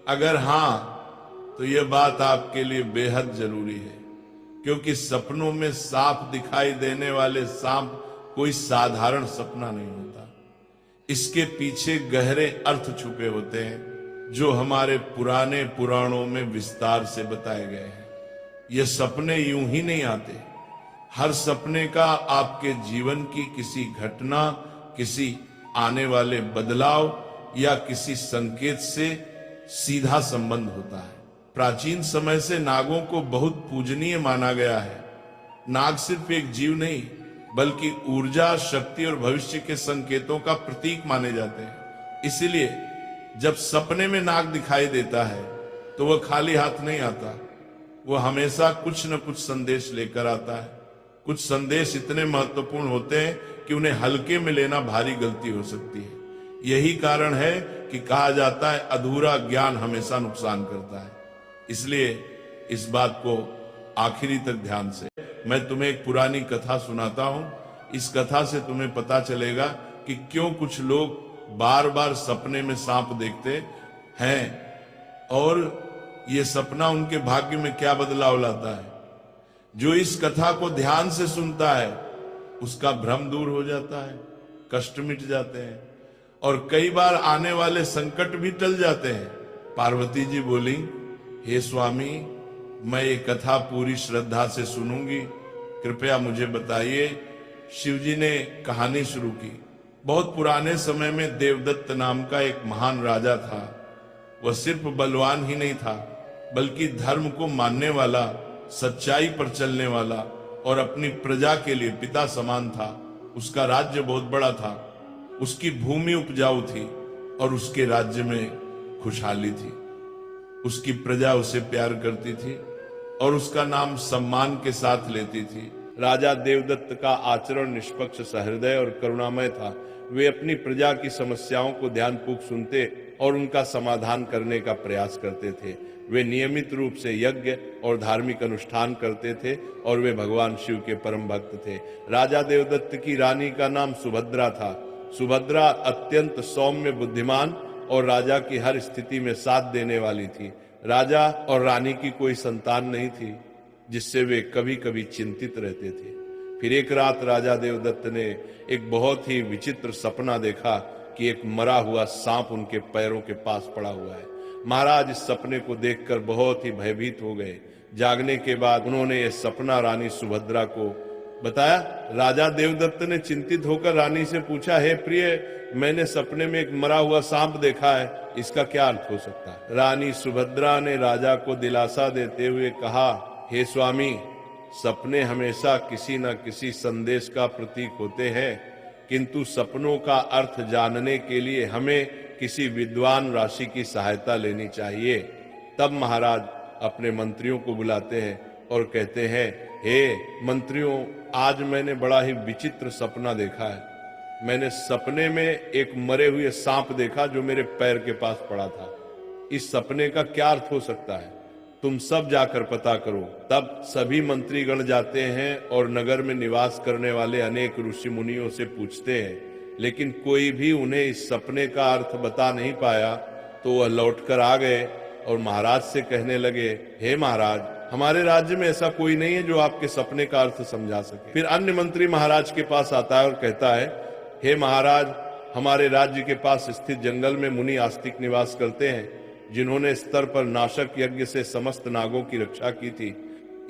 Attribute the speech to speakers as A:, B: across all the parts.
A: अगर हां, तो यह बात आपके लिए बेहद जरूरी है, क्योंकि सपनों में सांप दिखाई देने वाले सांप कोई साधारण सपना नहीं होता। इसके पीछे गहरे अर्थ छुपे होते हैं, जो हमारे पुराने पुराणों में विस्तार से बताए गए हैं। ये सपने यूं ही नहीं आते। हर सपने का आपके जीवन की किसी घटना, किसी आने वाले बदलाव या किसी संकेत से सीधा संबंध होता है। प्राचीन समय से नागों को बहुत पूजनीय माना गया है। नाग सिर्फ एक जीव नहीं, बल्कि ऊर्जा, शक्ति और भविष्य के संकेतों का प्रतीक माने जाते हैं। इसीलिए जब सपने में नाग दिखाई देता है, तो वह खाली हाथ नहीं आता। वह हमेशा कुछ न कुछ संदेश लेकर आता है। कुछ संदेश इतने महत्वपूर्ण होते हैं कि उन्हें हल्के में लेना भारी गलती हो सकती है। यही कारण है कि कहा जाता है, अधूरा ज्ञान हमेशा नुकसान करता है। इसलिए इस बात को आखिरी तक ध्यान से, मैं तुम्हें एक पुरानी कथा सुनाता हूं। इस कथा से तुम्हें पता चलेगा कि क्यों कुछ लोग बार बार सपने में सांप देखते हैं और ये सपना उनके भाग्य में क्या बदलाव लाता है। जो इस कथा को ध्यान से सुनता है, उसका भ्रम दूर हो जाता है, कष्ट मिट जाते हैं और कई बार आने वाले संकट भी टल जाते हैं। पार्वती जी बोली, हे स्वामी, मैं ये कथा पूरी श्रद्धा से सुनूंगी, कृपया मुझे बताइए। शिव जी ने कहानी शुरू की। बहुत पुराने समय में देवदत्त नाम का एक महान राजा था। वह सिर्फ बलवान ही नहीं था, बल्कि धर्म को मानने वाला, सच्चाई पर चलने वाला और अपनी प्रजा के लिए पिता समान था। उसका राज्य बहुत बड़ा था, उसकी भूमि उपजाऊ थी और उसके राज्य में खुशहाली थी। उसकी प्रजा उसे प्यार करती थी और उसका नाम सम्मान के साथ लेती थी। राजा देवदत्त का आचरण निष्पक्ष, सहृदय और करुणामय था। वे अपनी प्रजा की समस्याओं को ध्यानपूर्वक सुनते और उनका समाधान करने का प्रयास करते थे। वे नियमित रूप से यज्ञ और धार्मिक अनुष्ठान करते थे और वे भगवान शिव के परम भक्त थे। राजा देवदत्त की रानी का नाम सुभद्रा था। सुभद्रा अत्यंत सौम्य, बुद्धिमान और राजा की हर स्थिति में साथ देने वाली थी। राजा और रानी की कोई संतान नहीं थी, जिससे वे कभी कभी चिंतित रहते थे। फिर एक रात राजा देवदत्त ने एक बहुत ही विचित्र सपना देखा कि एक मरा हुआ सांप उनके पैरों के पास पड़ा हुआ है। महाराज इस सपने को देखकर बहुत ही भयभीत हो गए। जागने के बाद उन्होंने यह सपना रानी सुभद्रा को बताया। राजा देवदत्त ने चिंतित होकर रानी से पूछा, हे प्रिय, मैंने सपने में एक मरा हुआ सांप देखा है, इसका क्या अर्थ हो सकता है? रानी सुभद्रा ने राजा को दिलासा देते हुए कहा, हे स्वामी, सपने हमेशा किसी न किसी संदेश का प्रतीक होते हैं, किंतु सपनों का अर्थ जानने के लिए हमें किसी विद्वान राशि की सहायता लेनी चाहिए। तब महाराज अपने मंत्रियों को बुलाते हैं और कहते हैं, हे मंत्रियों, आज मैंने बड़ा ही विचित्र सपना देखा है। मैंने सपने में एक मरे हुए सांप देखा जो मेरे पैर के पास पड़ा था। इस सपने का क्या अर्थ हो सकता है? तुम सब जाकर पता करो। तब सभी मंत्रीगण जाते हैं और नगर में निवास करने वाले अनेक ऋषि मुनियों से पूछते हैं, लेकिन कोई भी उन्हें इस सपने का अर्थ बता नहीं पाया। तो वह लौटकर आ गए और महाराज से कहने लगे, हे महाराज, हमारे राज्य में ऐसा कोई नहीं है जो आपके सपने का अर्थ समझा सके। फिर अन्य मंत्री महाराज के पास आता है और कहता है, हे महाराज, हमारे राज्य के पास स्थित जंगल में मुनि आस्तिक निवास करते हैं, जिन्होंने स्तर पर नाशक यज्ञ से समस्त नागों की रक्षा की थी।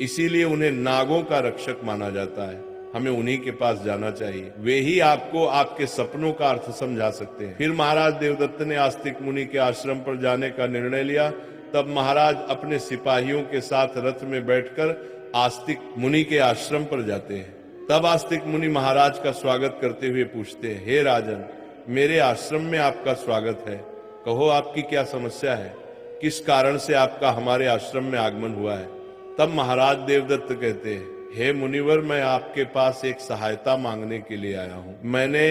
A: इसीलिए उन्हें नागों का रक्षक माना जाता है। हमें उन्हीं के पास जाना चाहिए, वे ही आपको आपके सपनों का अर्थ समझा सकते हैं। फिर महाराज देवदत्त ने आस्तिक मुनि के आश्रम पर जाने का निर्णय लिया। तब महाराज अपने सिपाहियों के साथ रथ में बैठकर आस्तिक मुनि के आश्रम पर जाते हैं। तब आस्तिक मुनि महाराज का स्वागत करते हुए पूछते हैं, हे राजन, मेरे आश्रम में आपका स्वागत है। कहो, आपकी क्या समस्या है? किस कारण से आपका हमारे आश्रम में आगमन हुआ है? तब महाराज देवदत्त कहते हैं, हे मुनिवर, मैं आपके पास एक सहायता मांगने के लिए आया हूँ। मैंने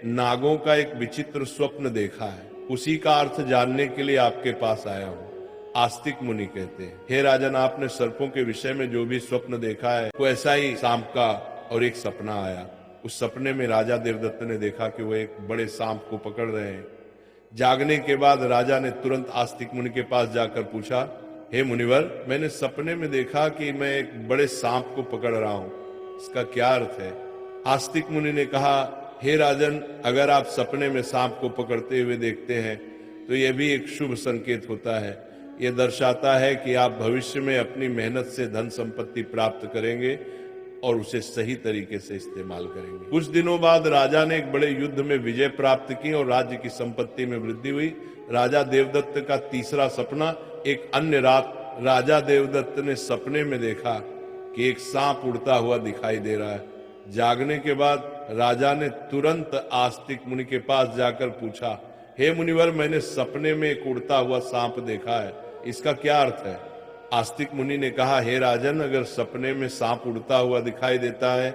A: नागों का एक विचित्र स्वप्न देखा है, उसी का अर्थ जानने के लिए आपके पास आया हूँ। आस्तिक मुनि कहते हैं, हे राजन, आपने सर्पों के विषय में जो भी स्वप्न देखा है, वो ऐसा ही सांप का और एक सपना आया। उस सपने में राजा देवदत्त ने देखा कि वो एक बड़े सांप को पकड़ रहे हैं। जागने के बाद राजा ने तुरंत आस्तिक मुनि के पास जाकर पूछा, हे मुनिवर, मैंने सपने में देखा कि मैं एक बड़े सांप को पकड़ रहा हूं, इसका क्या अर्थ है? आस्तिक मुनि ने कहा, हे राजन, अगर आप सपने में सांप को पकड़ते हुए देखते हैं तो यह भी एक शुभ संकेत होता है। यह दर्शाता है कि आप भविष्य में अपनी मेहनत से धन संपत्ति प्राप्त करेंगे और उसे सही तरीके से इस्तेमाल करेंगे। कुछ दिनों बाद राजा ने एक बड़े युद्ध में विजय प्राप्त की और राज्य की संपत्ति में वृद्धि हुई। राजा देवदत्त का तीसरा सपना। एक अन्य रात राजा देवदत्त ने सपने में देखा कि एक सांप उड़ता हुआ दिखाई दे रहा है। जागने के बाद राजा ने तुरंत आस्तिक मुनि के पास जाकर पूछा, हे मुनिवर, मैंने सपने में एक उड़ता हुआ सांप देखा है, इसका क्या अर्थ है? आस्तिक मुनि ने कहा, हे राजन, अगर सपने में सांप उड़ता हुआ दिखाई देता है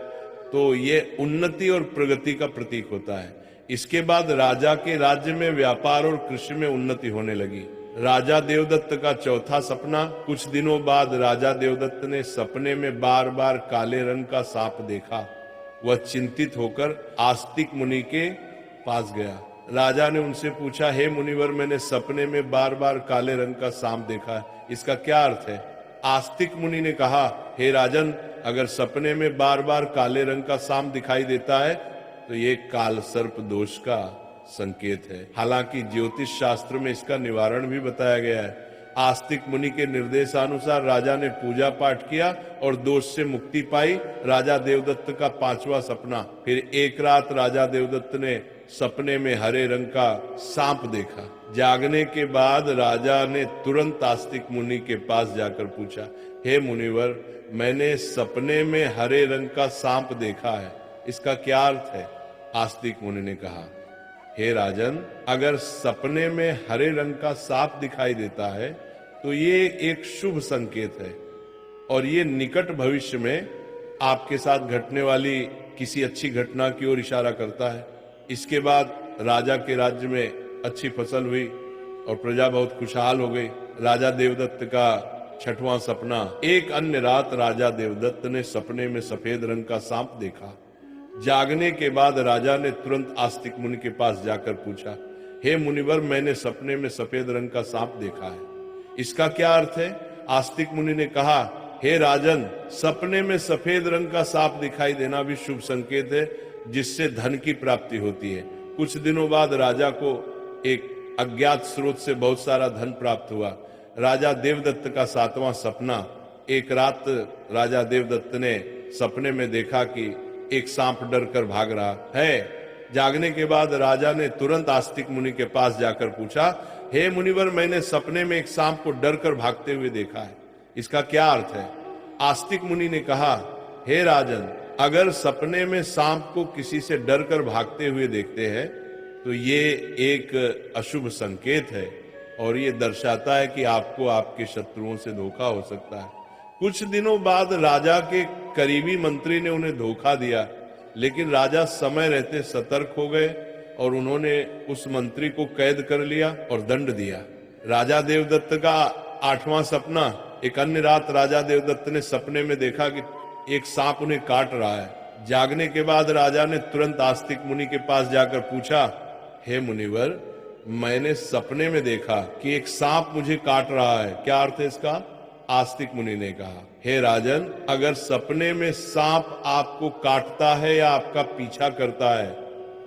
A: तो ये उन्नति और प्रगति का प्रतीक होता है। इसके बाद राजा के राज्य में व्यापार और कृषि में उन्नति होने लगी। राजा देवदत्त का चौथा सपना। कुछ दिनों बाद राजा देवदत्त ने सपने में बार बार काले रंग का सांप देखा। वह चिंतित होकर आस्तिक मुनि के पास गया। राजा ने उनसे पूछा, हे मुनिवर, मैंने सपने में बार बार काले रंग का सांप देखा है, इसका क्या अर्थ है? आस्तिक मुनि ने कहा, हे राजन, अगर सपने में बार बार काले रंग का सांप दिखाई देता है तो ये काल सर्प दोष का संकेत है। हालांकि ज्योतिष शास्त्र में इसका निवारण भी बताया गया है। आस्तिक मुनि के निर्देशानुसार राजा ने पूजा पाठ किया और दोष से मुक्ति पाई। राजा देवदत्त का पांचवा सपना। फिर एक रात राजा देवदत्त ने सपने में हरे रंग का सांप देखा। जागने के बाद राजा ने तुरंत आस्तिक मुनि के पास जाकर पूछा, हे मुनिवर, मैंने सपने में हरे रंग का सांप देखा है, इसका क्या अर्थ है? आस्तिक मुनि ने कहा, हे राजन, अगर सपने में हरे रंग का सांप दिखाई देता है तो ये एक शुभ संकेत है और ये निकट भविष्य में आपके साथ घटने वाली किसी अच्छी घटना की ओर इशारा करता है। इसके बाद राजा के राज्य में अच्छी फसल हुई और प्रजा बहुत खुशहाल हो गई। राजा देवदत्त का छठवां सपना। एक अन्य रात राजा देवदत्त ने सपने में सफेद रंग का सांप देखा। जागने के बाद राजा ने तुरंत आस्तिक मुनि के पास जाकर पूछा, हे मुनिवर, मैंने सपने में सफेद रंग का सांप देखा है, इसका क्या अर्थ है? आस्तिक मुनि ने कहा, हे राजन, सपने में सफेद रंग का सांप दिखाई देना भी शुभ संकेत है, जिससे धन की प्राप्ति होती है। कुछ दिनों बाद राजा को एक अज्ञात स्रोत से बहुत सारा धन प्राप्त हुआ। राजा देवदत्त का सातवां सपना। एक रात राजा देवदत्त ने सपने में देखा कि एक सांप डर कर भाग रहा है। जागने के बाद राजा ने तुरंत आस्तिक मुनि के पास जाकर पूछा, हे मुनिवर, मैंने सपने में एक सांप को डर कर भागते हुए देखा है, इसका क्या अर्थ है? आस्तिक मुनि ने कहा, हे राजन, अगर सपने में सांप को किसी से डर कर भागते हुए देखते हैं तो ये एक अशुभ संकेत है और ये दर्शाता है कि आपको आपके शत्रुओं से धोखा हो सकता है। कुछ दिनों बाद राजा के करीबी मंत्री ने उन्हें धोखा दिया, लेकिन राजा समय रहते सतर्क हो गए और उन्होंने उस मंत्री को कैद कर लिया और दंड दिया। राजा देवदत्त का आठवां सपना। एक अन्य रात राजा देवदत्त ने सपने में देखा कि एक सांप उन्हें काट रहा है। जागने के बाद राजा ने तुरंत आस्तिक मुनि के पास जाकर पूछा, हे मुनिवर, मैंने सपने में देखा कि एक सांप मुझे काट रहा है, क्या अर्थ है इसका? आस्तिक मुनि ने कहा, हे राजन, अगर सपने में सांप आपको काटता है या आपका पीछा करता है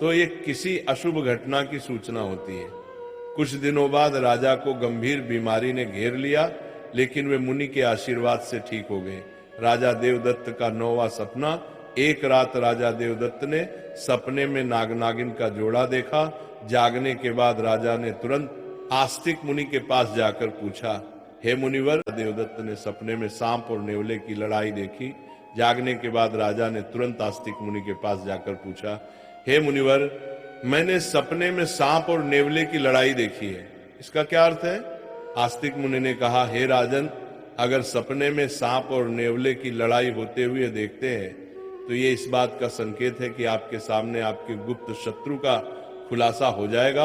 A: तो ये किसी अशुभ घटना की सूचना होती है। कुछ दिनों बाद राजा को गंभीर बीमारी ने घेर लिया, लेकिन वे मुनि के आशीर्वाद से ठीक हो गए। राजा देवदत्त का नौवां सपना। एक रात राजा देवदत्त ने सपने में नाग-नागिन का जोड़ा देखा। जागने के बाद राजा ने तुरंत आस्तिक मुनि के पास जाकर पूछा, हे मुनिवर, देवदत्त ने सपने में सांप और नेवले की लड़ाई देखी। जागने के बाद राजा ने तुरंत आस्तिक मुनि के पास जाकर पूछा, हे मुनिवर, मैंने सपने में सांप और नेवले की लड़ाई देखी है, इसका क्या अर्थ है? आस्तिक मुनि ने कहा, हे राजन, अगर सपने में सांप और नेवले की लड़ाई होते हुए देखते हैं तो ये इस बात का संकेत है कि आपके सामने आपके गुप्त शत्रु का खुलासा हो जाएगा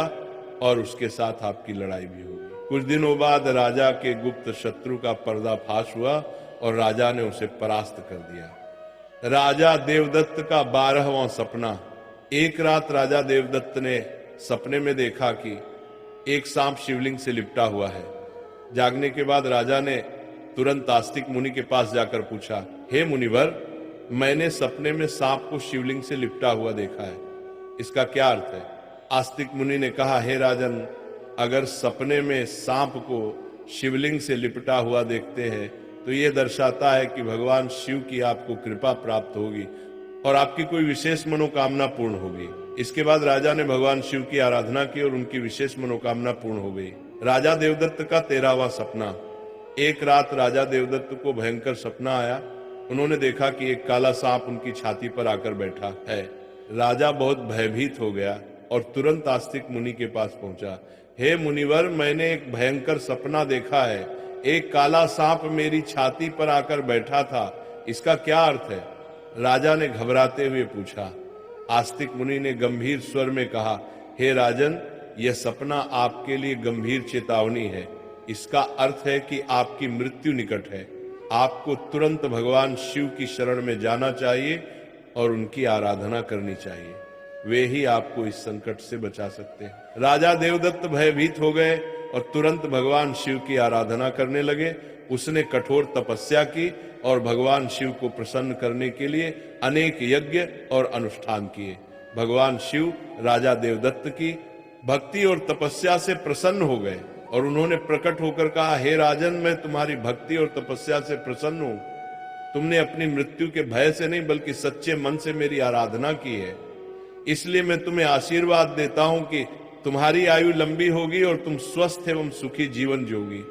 A: और उसके साथ आपकी लड़ाई भी होगी। कुछ दिनों बाद राजा के गुप्त शत्रु का पर्दाफाश हुआ और राजा ने उसे परास्त कर दिया। राजा देवदत्त का 12वां सपना। एक रात राजा देवदत्त ने सपने में देखा कि एक सांप शिवलिंग से लिपटा हुआ है। जागने के बाद राजा ने तुरंत आस्तिक मुनि के पास जाकर पूछा, हे मुनिवर, मैंने सपने में सांप को शिवलिंग से लिपटा हुआ देखा है, इसका क्या अर्थ है? आस्तिक मुनि ने कहा, हे राजन, अगर सपने में सांप को शिवलिंग से लिपटा हुआ देखते हैं तो यह दर्शाता है कि भगवान शिव की आपको कृपा प्राप्त होगी और आपकी कोई विशेष मनोकामना पूर्ण होगी। इसके बाद राजा ने भगवान शिव की आराधना की और उनकी विशेष मनोकामना पूर्ण हो गई। राजा देवदत्त का 13वां सपना। एक रात राजा देवदत्त को भयंकर सपना आया। उन्होंने देखा कि एक काला सांप उनकी छाती पर आकर बैठा है। राजा बहुत भयभीत हो गया और तुरंत आस्तिक मुनि के पास पहुंचा। हे मुनिवर, मैंने एक भयंकर सपना देखा है। एक काला सांप मेरी छाती पर आकर बैठा था, इसका क्या अर्थ है? राजा ने घबराते हुए पूछा। आस्तिक मुनि ने गंभीर स्वर में कहा, हे राजन, यह सपना आपके लिए गंभीर चेतावनी है। इसका अर्थ है कि आपकी मृत्यु निकट है। आपको तुरंत भगवान शिव की शरण में जाना चाहिए और उनकी आराधना करनी चाहिए। वे ही आपको इस संकट से बचा सकते हैं। राजा देवदत्त भयभीत हो गए और तुरंत भगवान शिव की आराधना करने लगे। उसने कठोर तपस्या की और भगवान शिव को प्रसन्न करने के लिए अनेक यज्ञ और अनुष्ठान किए। भगवान शिव राजा देवदत्त की भक्ति और तपस्या से प्रसन्न हो गए और उन्होंने प्रकट होकर कहा, हे राजन, मैं तुम्हारी भक्ति और तपस्या से प्रसन्न हूं। तुमने अपनी मृत्यु के भय से नहीं बल्कि सच्चे मन से मेरी आराधना की है, इसलिए मैं तुम्हें आशीर्वाद देता हूं कि तुम्हारी आयु लंबी होगी और तुम स्वस्थ एवं सुखी जीवन जियोगी।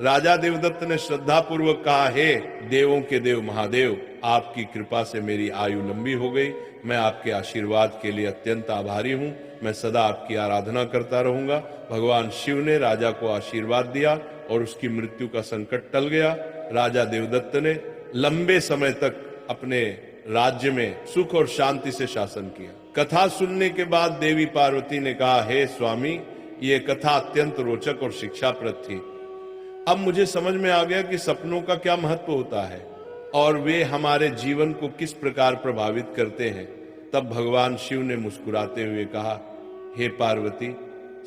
A: राजा देवदत्त ने श्रद्धा पूर्वक कहा, हे देवों के देव महादेव, आपकी कृपा से मेरी आयु लंबी हो गई। मैं आपके आशीर्वाद के लिए अत्यंत आभारी हूं। मैं सदा आपकी आराधना करता रहूंगा। भगवान शिव ने राजा को आशीर्वाद दिया और उसकी मृत्यु का संकट टल गया। राजा देवदत्त ने लंबे समय तक अपने राज्य में सुख और शांति से शासन किया। कथा सुनने के बाद देवी पार्वती ने कहा, हे स्वामी, ये कथा अत्यंत रोचक और शिक्षाप्रद थी। अब मुझे समझ में आ गया कि सपनों का क्या महत्व होता है और वे हमारे जीवन को किस प्रकार प्रभावित करते हैं। तब भगवान शिव ने मुस्कुराते हुए कहा, हे पार्वती,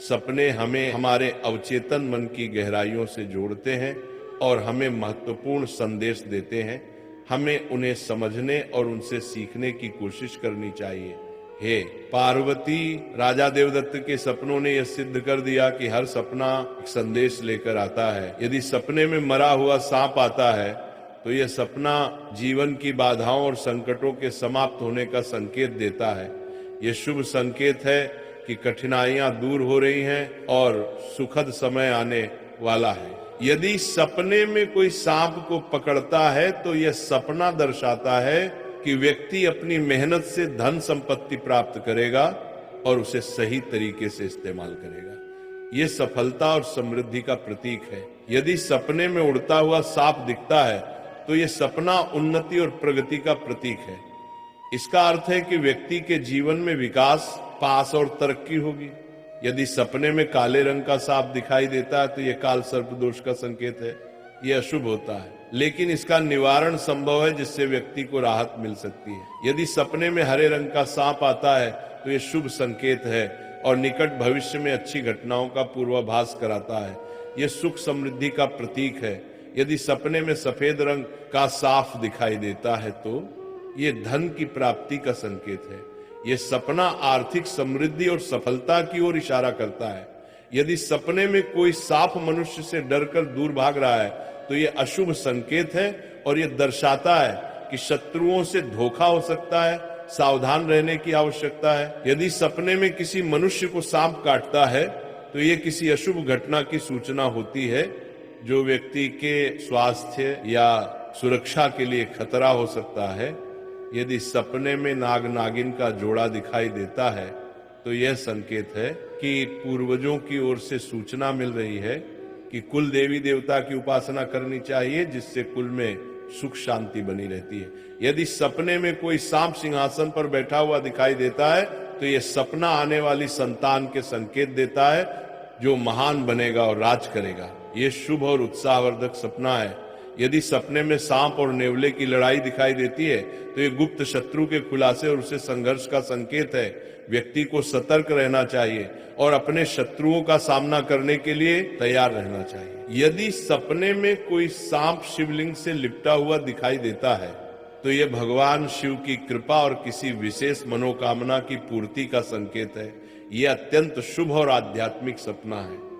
A: सपने हमें हमारे अवचेतन मन की गहराइयों से जोड़ते हैं और हमें महत्वपूर्ण संदेश देते हैं। हमें उन्हें समझने और उनसे सीखने की कोशिश करनी चाहिए। हे पार्वती, राजा देवदत्त के सपनों ने यह सिद्ध कर दिया कि हर सपना एक संदेश लेकर आता है। यदि सपने में मरा हुआ सांप आता है तो यह सपना जीवन की बाधाओं और संकटों के समाप्त होने का संकेत देता है। यह शुभ संकेत है कि कठिनाइयां दूर हो रही हैं और सुखद समय आने वाला है। यदि सपने में कोई सांप को पकड़ता है तो यह सपना दर्शाता है कि व्यक्ति अपनी मेहनत से धन संपत्ति प्राप्त करेगा और उसे सही तरीके से इस्तेमाल करेगा। यह सफलता और समृद्धि का प्रतीक है। यदि सपने में उड़ता हुआ सांप दिखता है तो यह सपना उन्नति और प्रगति का प्रतीक है। इसका अर्थ है कि व्यक्ति के जीवन में विकास, पास और तरक्की होगी। यदि सपने में काले रंग का सांप दिखाई देता है तो यह काल सर्प दोष का संकेत है। यह अशुभ होता है, लेकिन इसका निवारण संभव है जिससे व्यक्ति को राहत मिल सकती है। यदि सपने में हरे रंग का सांप आता है तो यह शुभ संकेत है और निकट भविष्य में अच्छी घटनाओं का पूर्वाभास कराता है। यह सुख समृद्धि का प्रतीक है। यदि सपने में सफेद रंग का साफ दिखाई देता है तो यह धन की प्राप्ति का संकेत है। यह सपना आर्थिक समृद्धि और सफलता की ओर इशारा करता है। यदि सपने में कोई सांप मनुष्य से डरकर दूर भाग रहा है तो यह अशुभ संकेत है और यह दर्शाता है कि शत्रुओं से धोखा हो सकता है। सावधान रहने की आवश्यकता है। यदि सपने में किसी मनुष्य को सांप काटता है तो यह किसी अशुभ घटना की सूचना होती है जो व्यक्ति के स्वास्थ्य या सुरक्षा के लिए खतरा हो सकता है। यदि सपने में नाग नागिन का जोड़ा दिखाई देता है तो यह संकेत है कि पूर्वजों की ओर से सूचना मिल रही है कि कुल देवी देवता की उपासना करनी चाहिए, जिससे कुल में सुख शांति बनी रहती है। यदि सपने में कोई सांप सिंहासन पर बैठा हुआ दिखाई देता है तो यह सपना आने वाली संतान के संकेत देता है जो महान बनेगा और राज करेगा। यह शुभ और उत्साहवर्धक सपना है। यदि सपने में सांप और नेवले की लड़ाई दिखाई देती है तो ये गुप्त शत्रु के खुलासे और उससे संघर्ष का संकेत है। व्यक्ति को सतर्क रहना चाहिए और अपने शत्रुओं का सामना करने के लिए तैयार रहना चाहिए। यदि सपने में कोई सांप शिवलिंग से लिपटा हुआ दिखाई देता है तो यह भगवान शिव की कृपा और किसी विशेष मनोकामना की पूर्ति का संकेत है। यह अत्यंत शुभ और आध्यात्मिक सपना है।